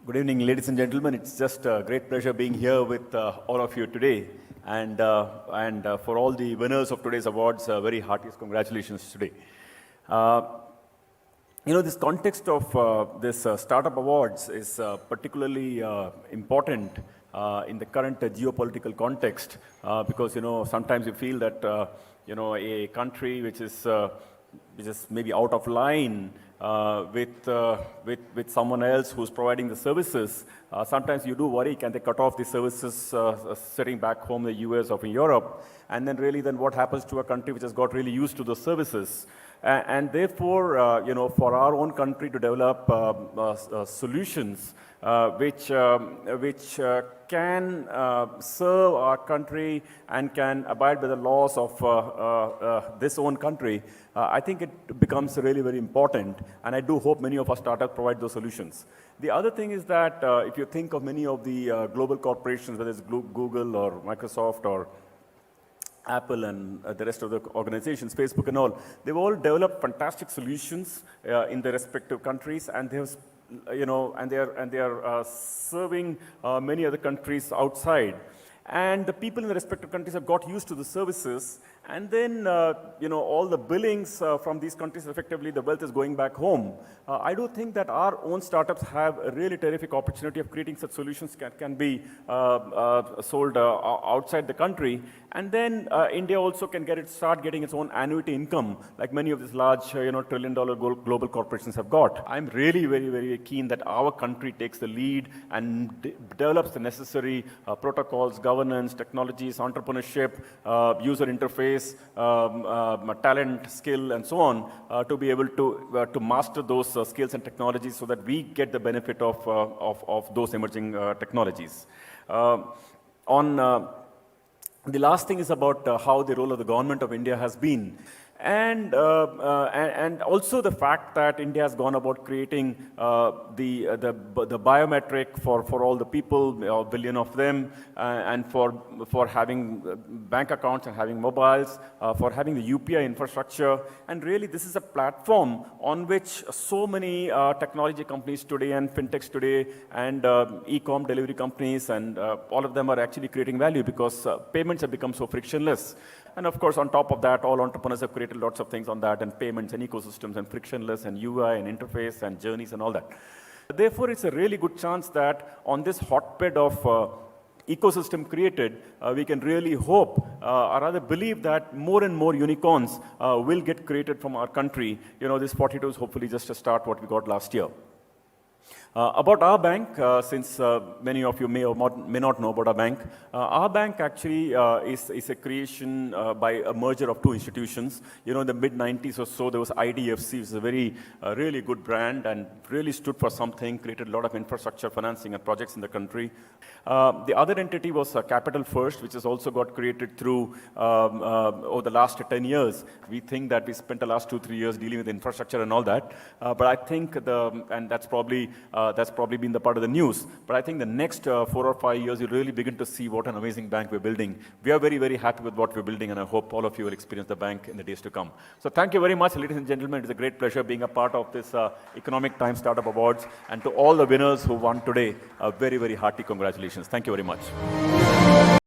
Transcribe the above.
Good evening, ladies and gentlemen. It's just a great pleasure being here with all of you today. And for all the winners of today's awards, very heartiest congratulations today. This context of this startup awards is particularly important in the current geopolitical context because, sometimes you feel that, a country which is maybe out of line with someone else who's providing the services. Sometimes you do worry, can they cut off the services sitting back home in the US or in Europe? And then what happens to a country which has got really used to those services? And therefore, for our own country to develop solutions which can serve our country and can abide by the laws of this own country, I think it becomes really very important. And I do hope many of our startups provide those solutions. The other thing is that if you think of many of the global corporations, whether it's Google or Microsoft or Apple and the rest of the organizations, Facebook and all, they've all developed fantastic solutions in their respective countries, and they have, they are serving many other countries outside. And the people in the respective countries have got used to the services, and then all the billings from these countries, effectively the wealth is going back home. I do think that our own startups have a really terrific opportunity of creating such solutions can be sold outside the country, and then India also can start getting its own annuity income, like many of these large trillion-dollar global corporations have got. I'm really very, very keen that our country takes the lead and develops the necessary protocols, governance, technologies, entrepreneurship, user interface, talent, skill, and so on, to be able to master those skills and technologies so that we get the benefit of those emerging technologies. The last thing is about how the role of the government of India has been. And also the fact that India has gone about creating the biometric for all the people, a billion of them, and for having bank accounts and having mobiles, for having the UPI infrastructure. And really this is a platform on which so many technology companies today and fintechs today and e-com delivery companies and all of them are actually creating value because payments have become so frictionless. And of course, on top of that, all entrepreneurs have created lots of things on that, and payments and ecosystems and frictionless and UI and interface and journeys and all that. Therefore, it's a really good chance that on this hotbed of ecosystem created, we can really hope or rather believe that more and more unicorns will get created from our country. This 42 is hopefully just a start what we got last year. About our bank, since many of you may or may not know about our bank actually is a creation by a merger of two institutions. In the mid-90s or so, there was IDFC, which is a very really good brand and really stood for something, created a lot of infrastructure financing and projects in the country. The other entity was Capital First, which has also got created through over the last 10 years. We think that we spent the last 2-3 years dealing with infrastructure and all that, but I think that's probably been the part of the news. But I think the next 4 or 5 years, you'll really begin to see what an amazing bank we're building. We are very, very happy with what we're building, and I hope all of you will experience the bank in the days to come. So thank you very much, ladies and gentlemen. It is a great pleasure being a part of this Economic Times Startup Awards. And to all the winners who won today, a very, very hearty congratulations. Thank you very much.